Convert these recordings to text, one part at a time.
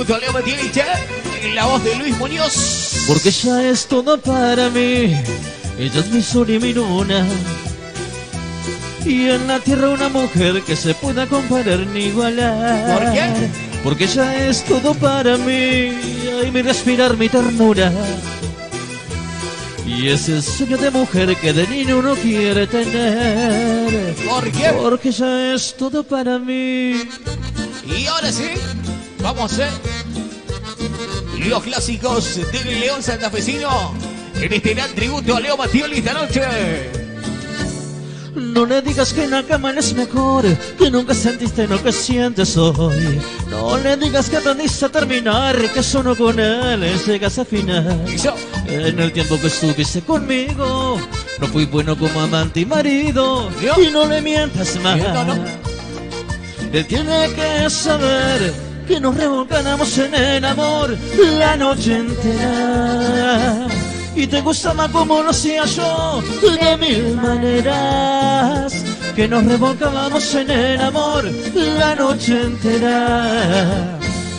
tributo a Leo Mattioli, en la voz de Luis Muñoz. Porque ya es todo para mí. Ella es mi sol y mi luna. Y en la tierra una mujer que se pueda comparar ni igualar. ¿Por qué? Porque ya es todo para mí. Ay, mi respirar, mi ternura. Y ese sueño de mujer que de niño uno quiere tener. ¿Por qué? Porque ya es todo para mí. Y ahora sí, vamos a hacer los clásicos del León Santafesino en este gran tributo a Leo Mattioli esta noche. No le digas que en la cama es mejor, que nunca sentiste lo que sientes hoy. No le digas que aprendiste a terminar, que solo con él llegas a final. En el tiempo que estuviste conmigo, no fui bueno como amante y marido. Y no le mientas más. Él tiene que saber que nos revolcamos en el amor la noche entera. Y te gusta más como lo hacía yo, de mil maneras. Que nos revolcábamos en el amor la noche entera.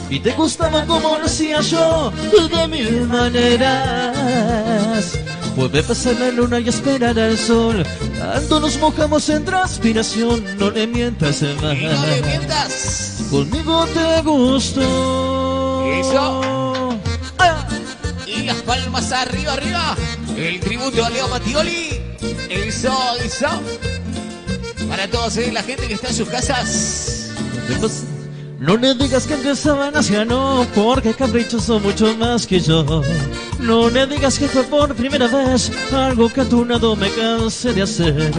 Y te gusta más como lo hacía yo, de mil maneras. Puede pasar la luna y esperar al sol. Tanto nos mojamos en transpiración. No le mientas más. Y no le mientas. Conmigo te gustó. Eso. Y las palmas arriba, arriba. El tributo a Leo Mattioli. Eso, eso. Para todos, la gente que está en sus casas. No le digas que entre sábanas ya no, porque caprichoso mucho más que yo. No le digas que fue por primera vez algo que a tu lado me cansé de hacer.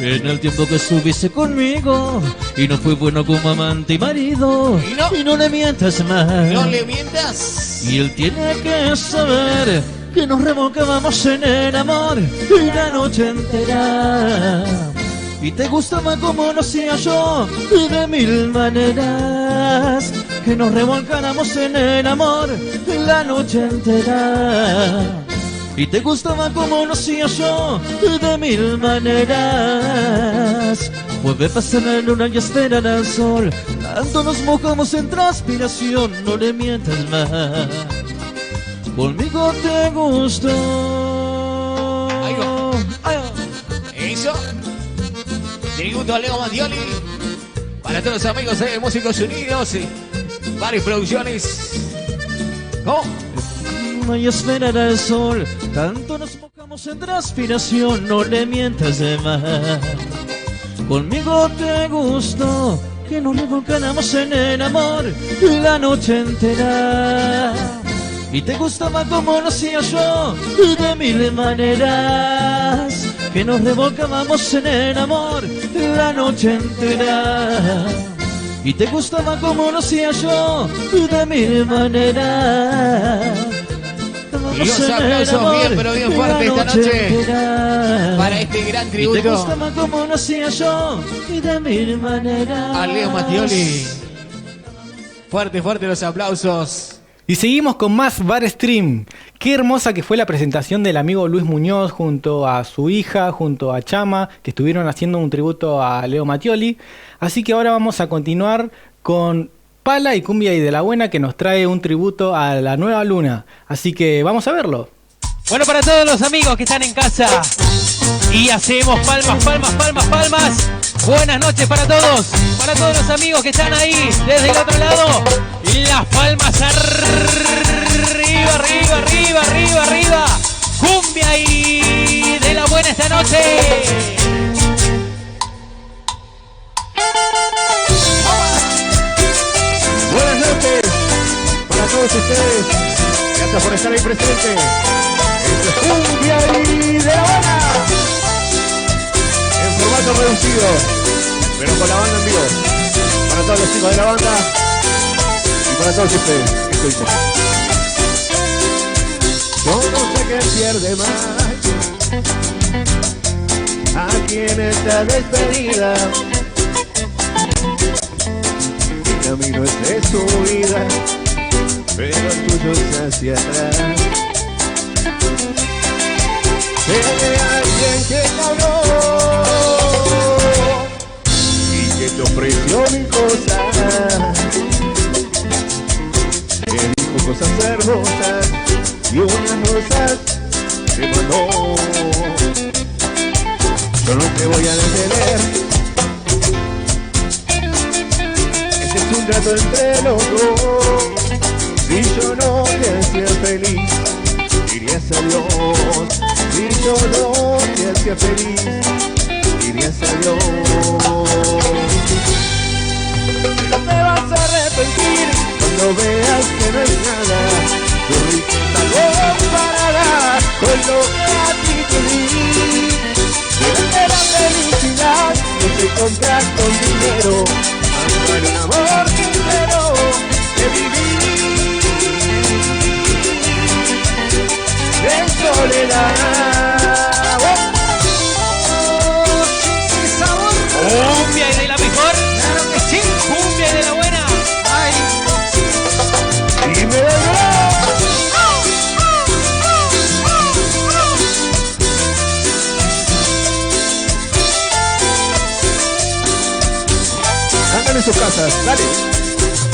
En el tiempo que estuviste conmigo y no fui bueno como amante y marido. Y no le mientas más. No le mientas. Y él tiene que saber que nos revolcábamos en el amor la noche entera. Y te gustaba como lo hacía yo, de mil maneras. Que nos revolcáramos en el amor la noche entera. Y te gustaba como lo hacía yo, de mil maneras. Puede pasar la luna y esperar al sol. Tanto nos mojamos en transpiración. No le mientas más. Conmigo te gustó. Ahí va. Ahí va. Eso. Tributo a Leo Mattioli. Para todos los amigos de Músicos Unidos. Varias producciones. ¿Cómo? Y esperar al sol. Tanto nos mojamos en transpiración. No le mientas de más. Conmigo te gustó. Que nos revolcáramos en el amor la noche entera. Y te gustaba como lo hacía yo, de mil maneras. Que nos revolcábamos en el amor la noche entera. Y te gustaba como lo hacía yo, de mil maneras. Y los aplausos bien, pero bien fuerte esta noche para este gran tributo. Y te gustaba como lo hacía yo, de mil maneras. A Leo Mattioli. Fuerte, fuerte los aplausos. Y seguimos con más Bar Stream. Qué hermosa que fue la presentación del amigo Luis Muñoz junto a su hija, junto a Chama, que estuvieron haciendo un tributo a Leo Mattioli. Así que ahora vamos a continuar con Pala y Cumbia y de la Buena, que nos trae un tributo a la nueva luna. Así que vamos a verlo. Bueno, para todos los amigos que están en casa y hacemos palmas, palmas, palmas, palmas. Buenas noches para todos los amigos que están ahí desde el otro lado. Y las palmas arriba, arriba, arriba, arriba, arriba. Cumbia y de la Buena esta noche. Buenas noches para todos ustedes. Gracias por estar ahí presentes. Esto es Cumbia y de la Buena. En formato reducido, pero con la banda en vivo. Para todos los chicos de la banda y para todos ustedes. Esto dice. Yo no sé qué pierde más a quien está despedida. Mi camino es de su vida, pero el tuyo es hacia atrás. De alguien que te habló y que te ofreció mil cosas. detener. Este es un trato entre los dos. Si yo no te hacía feliz, dirías adiós. Si yo no te hacía feliz, dirías adiós. Pero te vas a arrepentir cuando veas que no es nada. Tu riqueza comparada con lo que a ti te di. Pero la felicidad no se compra con dinero. Más vale un amor sincero que vivir en soledad. ¡Qué sabor! Cumbia y de la mejor. ¡Claro que sí! Cumbia y de la buena. ¡Ay! Y me da en sus casas, dale.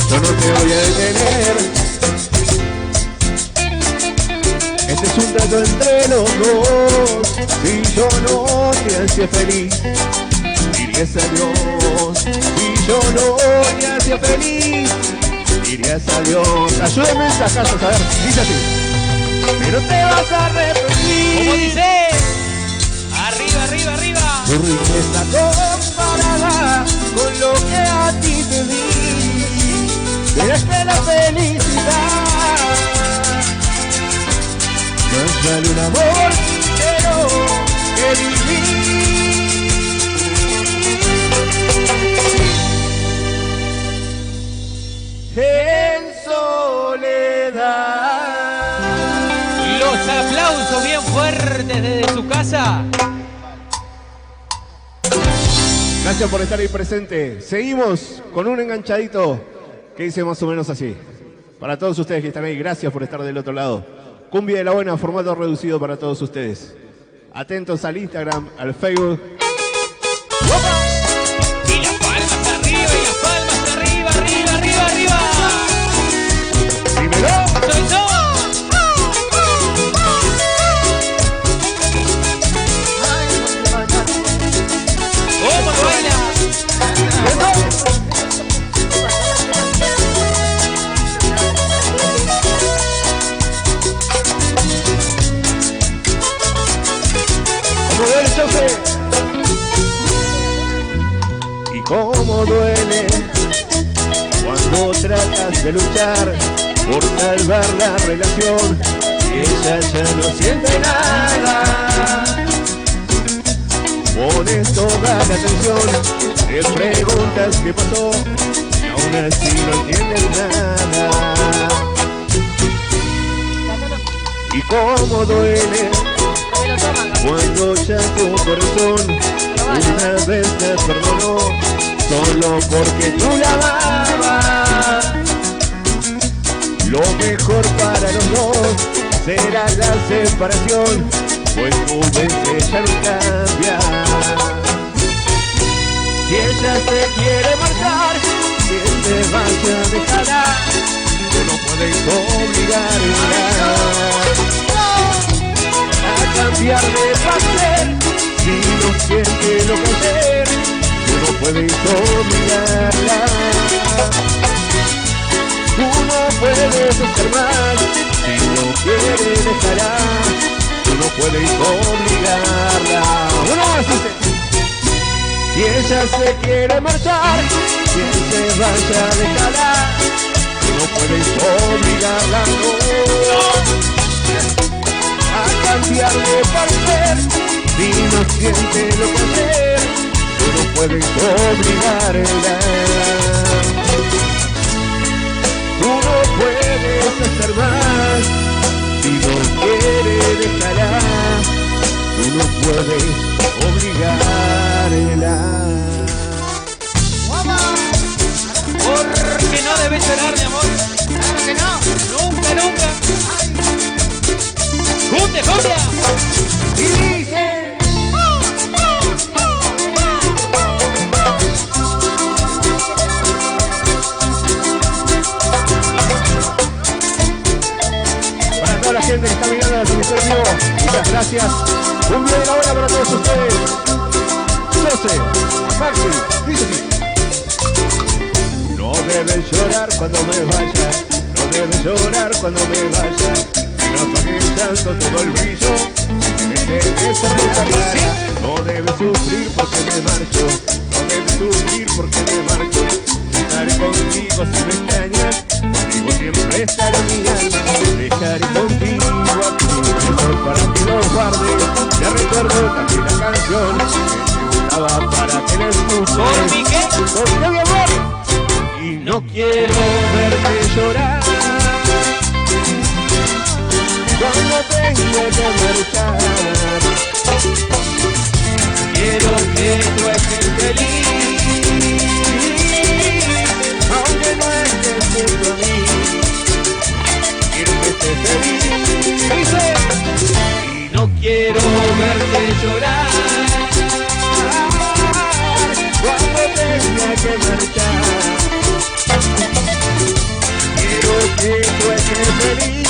Yo no te voy a detener. Este es un trato entre los dos. Si yo no te hacía feliz, dirías adiós. Si yo no te hacía feliz, dirías adiós. Ayúdenme en estas casas, a ver, dice así. Pero te vas a arrepentir. ¿Cómo dice? Arriba, arriba, arriba. Tu riqueza comparada con lo que a ti te di. Pero es que la felicidad no es vale un amor sincero que vivir en soledad. Los aplausos bien fuertes desde su casa. Gracias por estar ahí presente. Seguimos con un enganchadito que dice más o menos así. Para todos ustedes que están ahí, gracias por estar del otro lado. Cumbia de la buena, formato reducido para todos ustedes. Atentos al Instagram, al Facebook. Y las palmas arriba, y las palmas arriba, arriba, arriba, arriba. Dímelo. Soy yo. ¿Cómo lo baila? ¿Cómo duele, chofe? Y cómo duele cuando tratas de luchar por salvar la relación y ella ya no siente nada. Pones toda la atención, te preguntas qué pasó y aún así no entiendes nada. Y cómo duele cuando ya tu corazón una vez te perdonó solo porque tú la amabas. Lo mejor para los dos será la separación, pues tu mente ya no cambia. Si ella se quiere marchar, que se vaya, déjala. Tú no puedes obligarla a cambiar de parecer. Si no siente lo que hacer, tú no puedes obligarla. Tú no puedes hacer más, si no quiere dejará. Tú no puedes obligarla. Uno más dice. Si ella se quiere marchar, quien se vaya, déjala. Tú no puedes obligarla, no. A cambiar de parecer, si no siente lo que hacer, tú no puedes obligarla. Tú no puedes hacer más, si no quiere dejará. Tú no puedes obligarla. Porque no debes llorar, mi amor. ¡Claro que no! Nunca, nunca. ¡Cumbia, cumbia! Y dice. Para toda la gente que está mirando la transmisión en vivo, muchas gracias. Un día de la hora para todos ustedes. Yo sé. Maxi, dice así. No debes llorar cuando me vaya, no debes llorar cuando me vaya. No apagues tanto todo el brillo que esa rosa clara. No debes sufrir porque me marcho, no debes sufrir porque me marcho. Estaré contigo si me extrañas, contigo siempre estará mi alma. Estaré contigo aquí, mejor para que lo guardes. Te recuerdo también la canción que te gustaba para que la escuches. ¿Por mi qué? ¿Por qué, mi amor? Y no quiero verte llorar cuando tenga que marchar. Quiero que tú estés feliz, aunque no estés junto a mí. Quiero que estés feliz, y no quiero verte llorar cuando tenga que marchar. Quiero que tú estés feliz,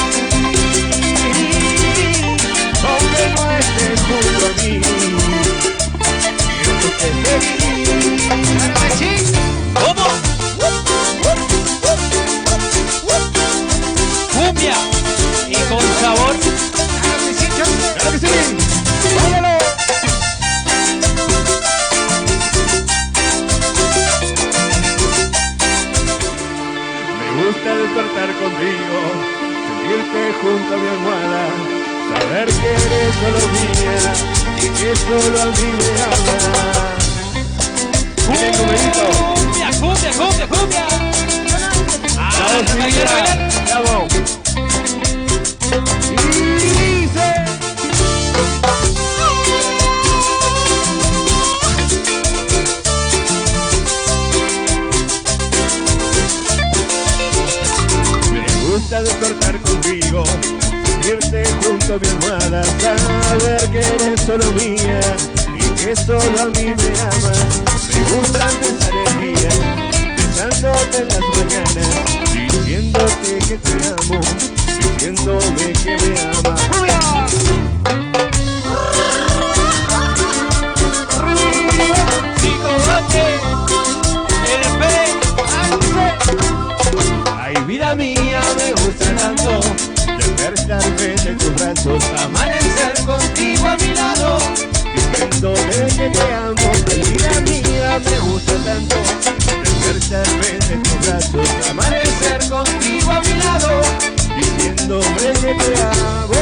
aunque no estés junto a mí. Quiero que estés feliz. ¿Cómo? Cumbia y con sabor. ¡Claro que sí! ¡Vámonos! Me gusta despertar contigo, sentirte junto a mi almohada, saber que eres solo mía y que solo a mí me amas. Mira el numerito. Cumbia, cumbia, cumbia, cumbia. Vamos, mi vida. Bravo. Y dice... Me gusta despertar contigo, sentirte junto a mi almohada, saber que eres solo mía y que solo a mí me amas. Me gusta empezar el día pensándote en las mañanas, diciéndote que te amo, diciéndome que me amas. Ay, vida mía, me gusta tanto despertarme en tus brazos, amanecer contigo a mi lado, diciéndome que te amo. Ay, vida mía, me gusta tanto despertarme en tus brazos, amanecer contigo a mi lado, diciéndome que te amo.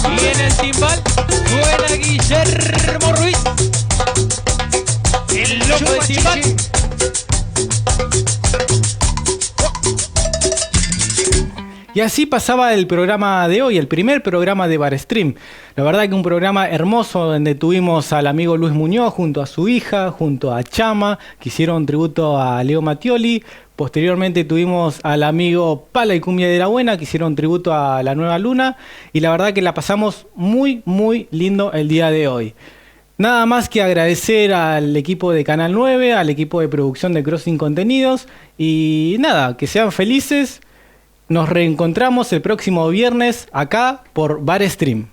Y en el timbal suena Guillermo Ruiz, el loco de timbal. Y así pasaba el programa de hoy, el primer programa de Bar Stream. La verdad que un programa hermoso donde tuvimos al amigo Luis Muñoz junto a su hija, junto a Chama, que hicieron tributo a Leo Mattioli. Posteriormente tuvimos al amigo Pala y Cumbia de la Buena, que hicieron tributo a La Nueva Luna. Y la verdad que la pasamos muy, muy lindo el día de hoy. Nada más que agradecer al equipo de Canal 9, al equipo de producción de Crossing Contenidos. Y nada, que sean felices. Nos reencontramos el próximo viernes acá por Bar Stream.